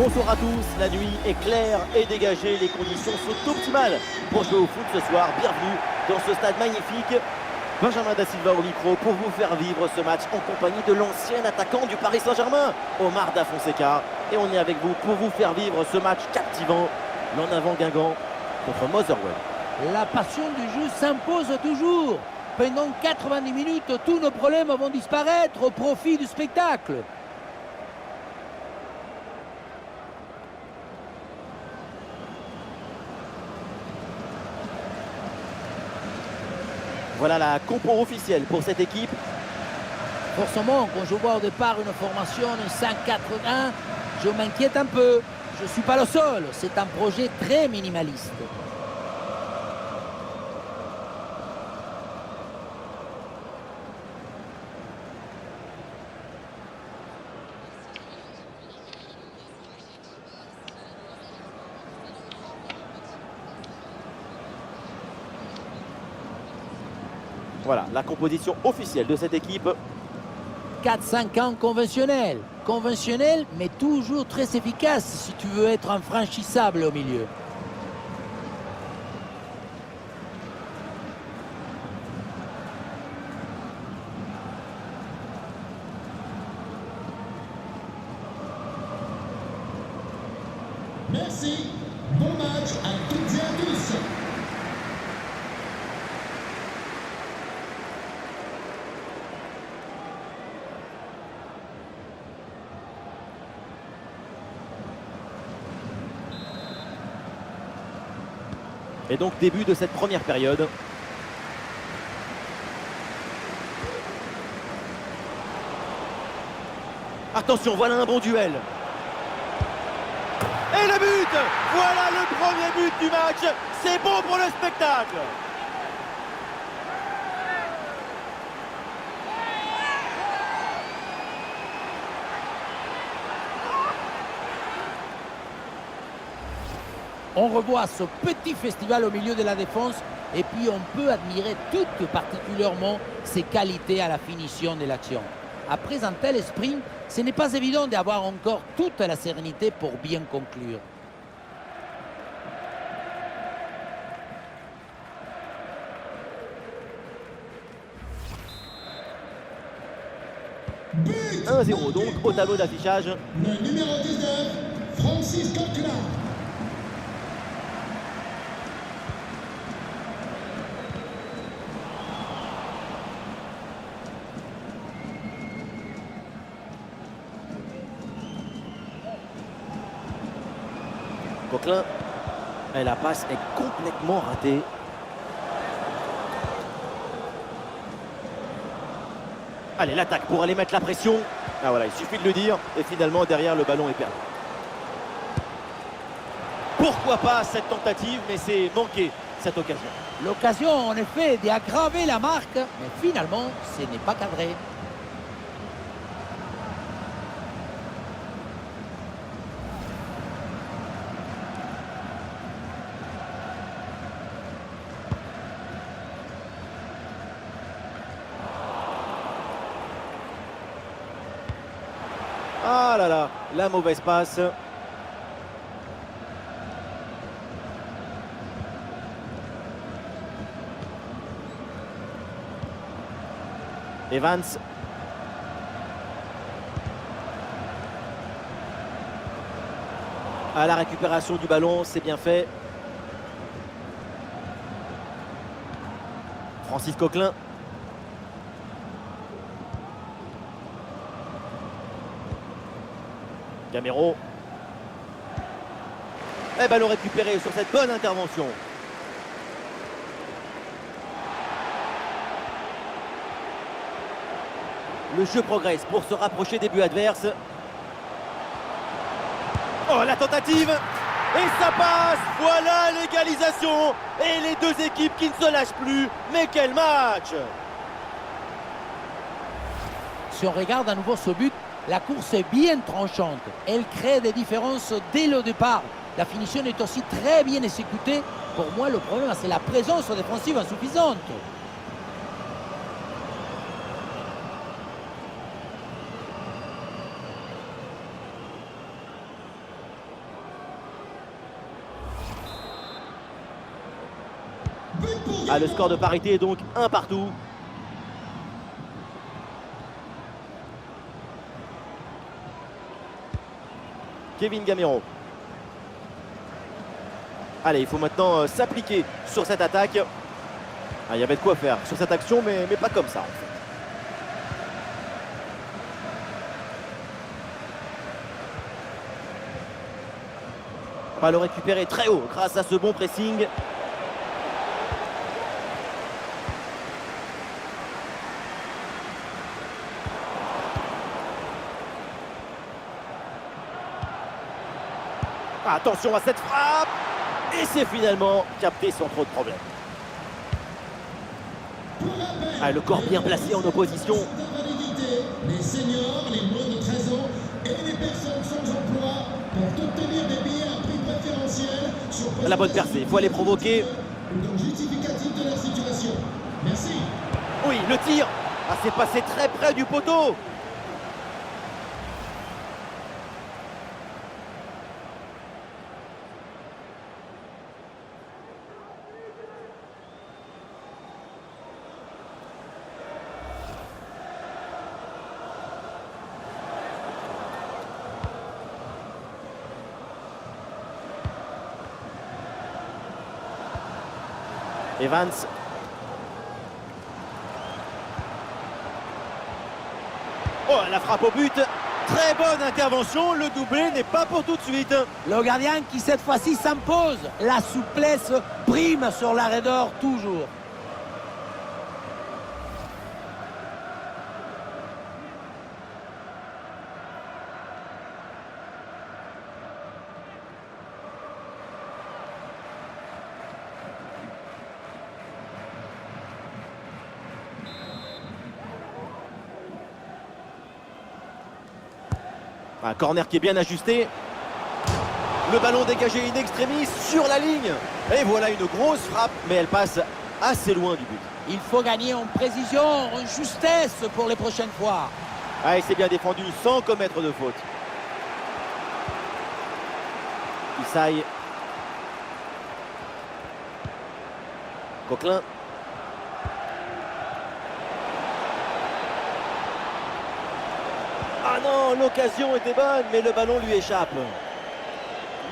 Bonsoir à tous, la nuit est claire et dégagée, les conditions sont optimales pour jouer au foot ce soir. Bienvenue dans ce stade magnifique. Benjamin Da Silva au micro pour vous faire vivre ce match en compagnie de l'ancien attaquant du Paris Saint-Germain, Omar Da Fonseca. Et on est avec vous pour vous faire vivre ce match captivant, l'en avant Guingamp contre Motherwell. La passion du jeu s'impose toujours. Pendant 90 minutes, tous nos problèmes vont disparaître au profit du spectacle. Voilà la compo officielle pour cette équipe. Forcément, quand je vois au départ une formation de 5-4-1, je m'inquiète un peu. Je ne suis pas le seul, c'est un projet très minimaliste. Voilà la composition officielle de cette équipe. 4-5-1 conventionnel. Conventionnel, mais toujours très efficace si tu veux être infranchissable au milieu. Merci. Bon match à toutes et à tous. Et donc début de cette première période. Attention, voilà un bon duel. Et le but! Voilà le premier but du match. C'est bon pour le spectacle. On revoit ce petit festival au milieu de la défense et puis on peut admirer tout particulièrement ses qualités à la finition de l'action. Après un tel sprint, ce n'est pas évident d'avoir encore toute la sérénité pour bien conclure. But 1-0 donc au tableau d'affichage. Le numéro 19, Francis Coquelin. Coquelin. Et la passe est complètement ratée. Allez, l'attaque pour aller mettre la pression. Ah voilà, il suffit de le dire. Et finalement, derrière, le ballon est perdu. Pourquoi pas cette tentative, mais c'est manqué, cette occasion. L'occasion, en effet, d'aggraver la marque, mais finalement, ce n'est pas cadré. Ah là là, la mauvaise passe. Evans. À la récupération du ballon, c'est bien fait. Francis Coquelin. Gamero. Et ballon récupéré sur cette bonne intervention. Le jeu progresse pour se rapprocher des buts adverses. Oh, la tentative! Et ça passe! Voilà l'égalisation! Et les deux équipes qui ne se lâchent plus. Mais quel match! Si on regarde à nouveau ce but, la course est bien tranchante. Elle crée des différences dès le départ. La finition est aussi très bien exécutée. Pour moi, le problème, c'est la présence défensive insuffisante. But pour Ah, le Guingamp. score de parité est donc 1 partout. Kevin Gamero. Allez, il faut maintenant s'appliquer sur cette attaque. Ah, il y avait de quoi faire sur cette action, mais pas comme ça en fait. On va le récupérer très haut grâce à ce bon pressing. Attention à cette frappe. Et c'est finalement capté sans trop de problèmes. Pour rappel, Ah, le corps bien placé en opposition. d'invalidité, les seniors, les moins de 13 ans et les personnes sans emploi peuvent obtenir des billets à prix préférentiel sur La bonne percée, il faut aller provoquer. ou dans le justificatif de leur situation. Merci. Oui, le tir. Ah, c'est passé très près du poteau. Evans. Oh, la frappe au but. Très bonne intervention. Le doublé n'est pas pour tout de suite. Le gardien qui cette fois-ci s'impose. La souplesse prime sur l'arrêt d'or toujours. Un corner qui est bien ajusté. Le ballon dégagé in extremis sur la ligne. Et voilà une grosse frappe, mais elle passe assez loin du but. Il faut gagner en précision, en justesse pour les prochaines fois. Ah, et c'est bien défendu sans commettre de faute. Isaï. Coquelin. Ah non, l'occasion était bonne, mais le ballon lui échappe.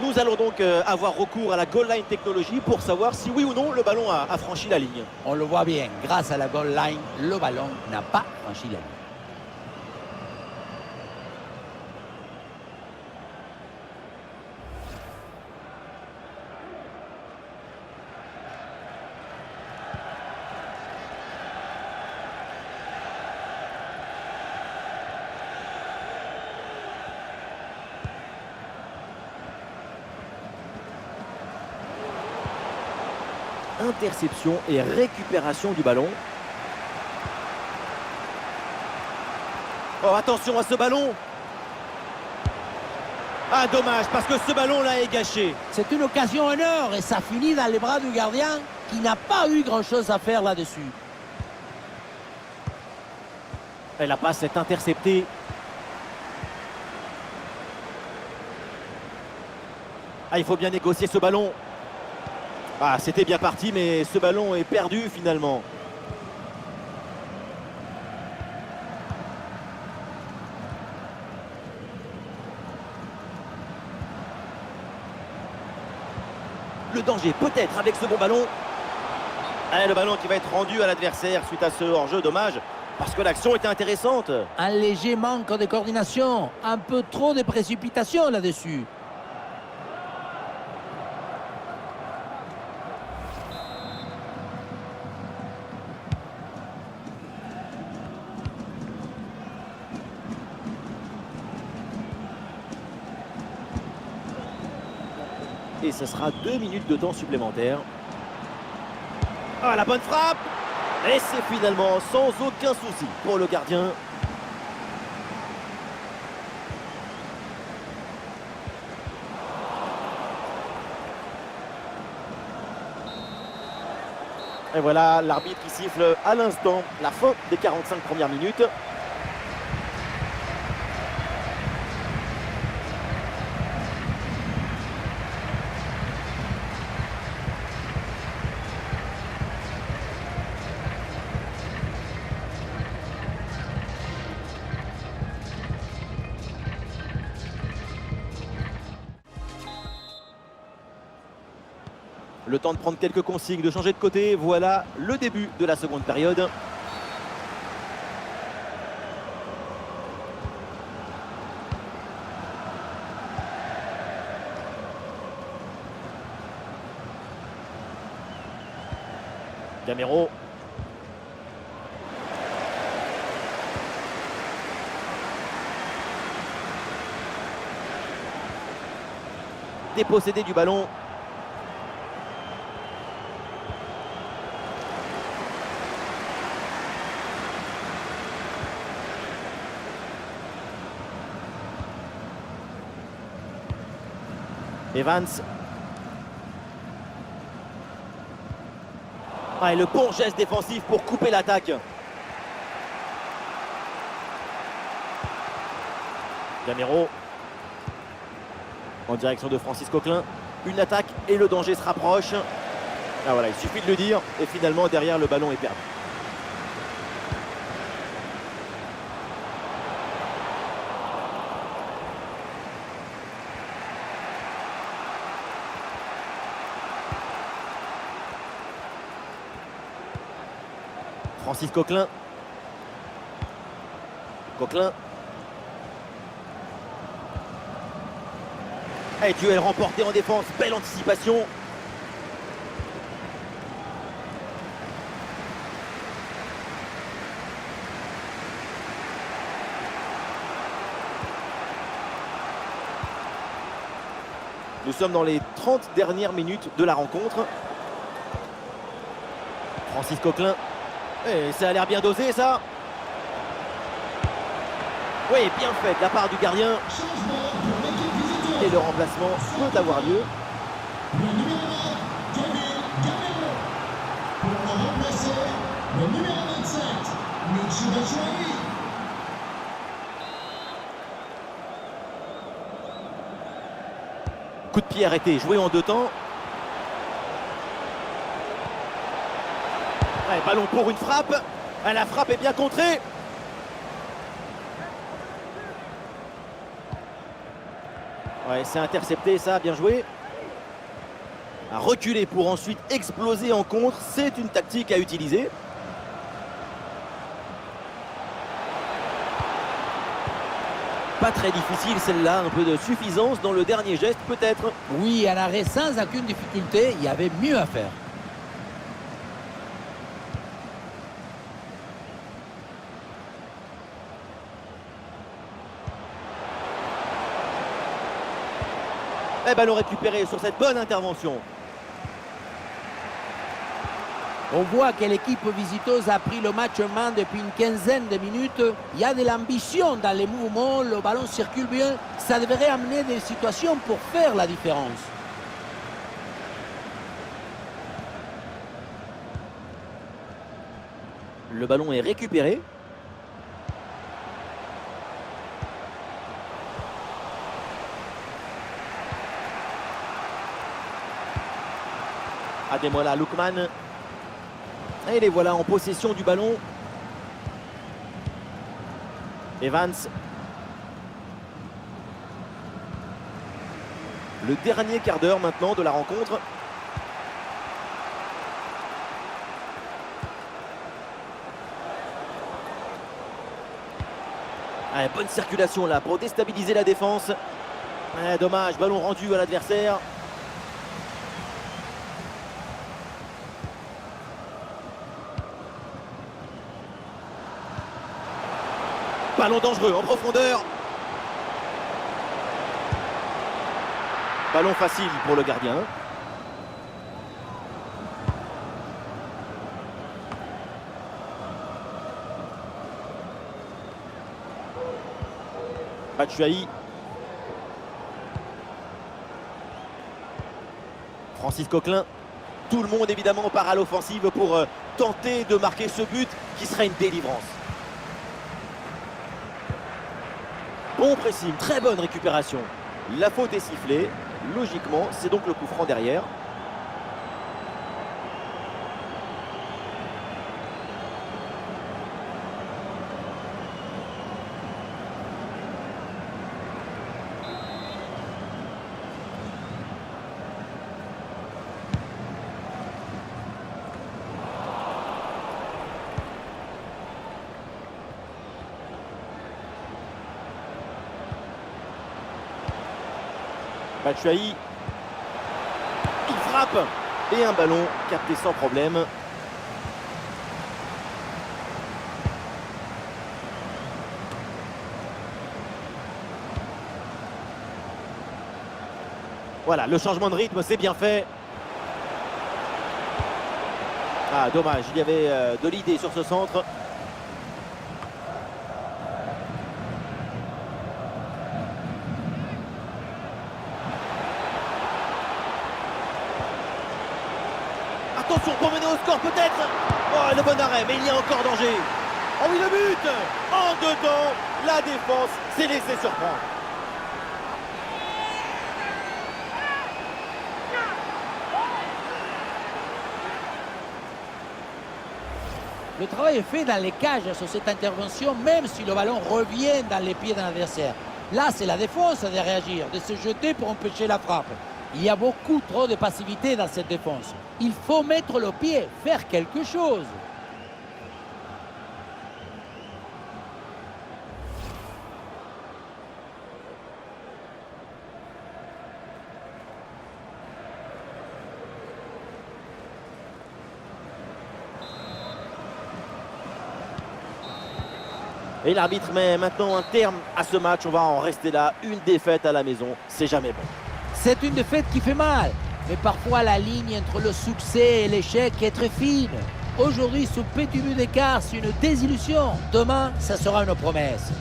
Nous allons donc avoir recours à la goal line technologie pour savoir si oui ou non le ballon a franchi la ligne. On le voit bien, grâce à la goal line, le ballon n'a pas franchi la ligne. Interception et récupération du ballon. Oh, attention à ce ballon. Ah, dommage, parce que ce ballon-là est gâché. C'est une occasion en or et ça finit dans les bras du gardien qui n'a pas eu grand-chose à faire là-dessus. Et la passe est interceptée. Ah, il faut bien négocier ce ballon. Ah, c'était bien parti, mais ce ballon est perdu finalement. Le danger peut-être avec ce bon ballon. Ah, le ballon qui va être rendu à l'adversaire suite à ce hors-jeu, dommage, parce que l'action était intéressante. Un léger manque de coordination, un peu trop de précipitation là-dessus. Et ce sera 2 minutes de temps supplémentaire. Ah, la bonne frappe. Et c'est finalement sans aucun souci pour le gardien. Et voilà l'arbitre qui siffle à l'instant la fin des 45 premières minutes. Le temps de prendre quelques consignes, de changer de côté. Voilà le début de la seconde période. Gamero. Dépossédé du ballon. Evans. Ah, et le bon geste défensif pour couper l'attaque. Gamero. En direction de Francis Coquelin. Une attaque et le danger se rapproche. Ah voilà, il suffit de le dire. Et finalement, derrière, le ballon est perdu. Francis Coquelin. Coquelin. Et duel remporté en défense. Belle anticipation. Nous sommes dans les 30 dernières minutes de la rencontre. Francis Coquelin. Et ça a l'air bien dosé, ça. Oui, bien fait de la part du gardien. Et le remplacement peut avoir lieu. Le numéro 1, Kevin Gamero. Pour le remplacer, le numéro 27, Michy Batshuayi. Coup de pied arrêté, joué en deux temps. Ouais, ballon pour une frappe. La frappe est bien contrée. Ouais, c'est intercepté, ça, bien joué. À reculer pour ensuite exploser en contre, c'est une tactique à utiliser. Pas très difficile celle-là, un peu de suffisance dans le dernier geste peut-être. Oui, un arrêt sans aucune difficulté, il y avait mieux à faire. Et ballon récupéré sur cette bonne intervention. On voit que l'équipe visiteuse a pris le match en main depuis une quinzaine de minutes. Il y a de l'ambition dans les mouvements, le ballon circule bien. Ça devrait amener des situations pour faire la différence. Le ballon est récupéré. Ademola Lookman. Et les voilà en possession du ballon. Evans. Le dernier quart d'heure maintenant de la rencontre. Ah, bonne circulation là pour déstabiliser la défense. Ah, dommage, ballon rendu à l'adversaire. Ballon dangereux en profondeur. Ballon facile pour le gardien. Batshuayi. Francis Coquelin. Tout le monde évidemment part à l'offensive pour tenter de marquer ce but qui serait une délivrance. Bon pressing, très bonne récupération. La faute est sifflée. Logiquement, c'est donc le coup franc derrière. Batshuayi. Il frappe. Et un ballon capté sans problème. Voilà, le changement de rythme, c'est bien fait. Ah, dommage, il y avait de l'idée sur ce centre. Attention pour mener au score peut-être. Oh, le bon arrêt, mais il y a encore danger. Oh oui, le but. En dedans, la défense s'est laissée surprendre. Le travail est fait dans les cages sur cette intervention, même si le ballon revient dans les pieds d'un adversaire. Là, c'est la défense de réagir, de se jeter pour empêcher la frappe. Il y a beaucoup trop de passivité dans cette défense. Il faut mettre le pied, faire quelque chose. Et l'arbitre met maintenant un terme à ce match. On va en rester là. Une défaite à la maison, c'est jamais bon. C'est une défaite qui fait mal. Mais parfois, la ligne entre le succès et l'échec est très fine. Aujourd'hui, ce petit but d'écart, c'est une désillusion. Demain, ça sera une promesse.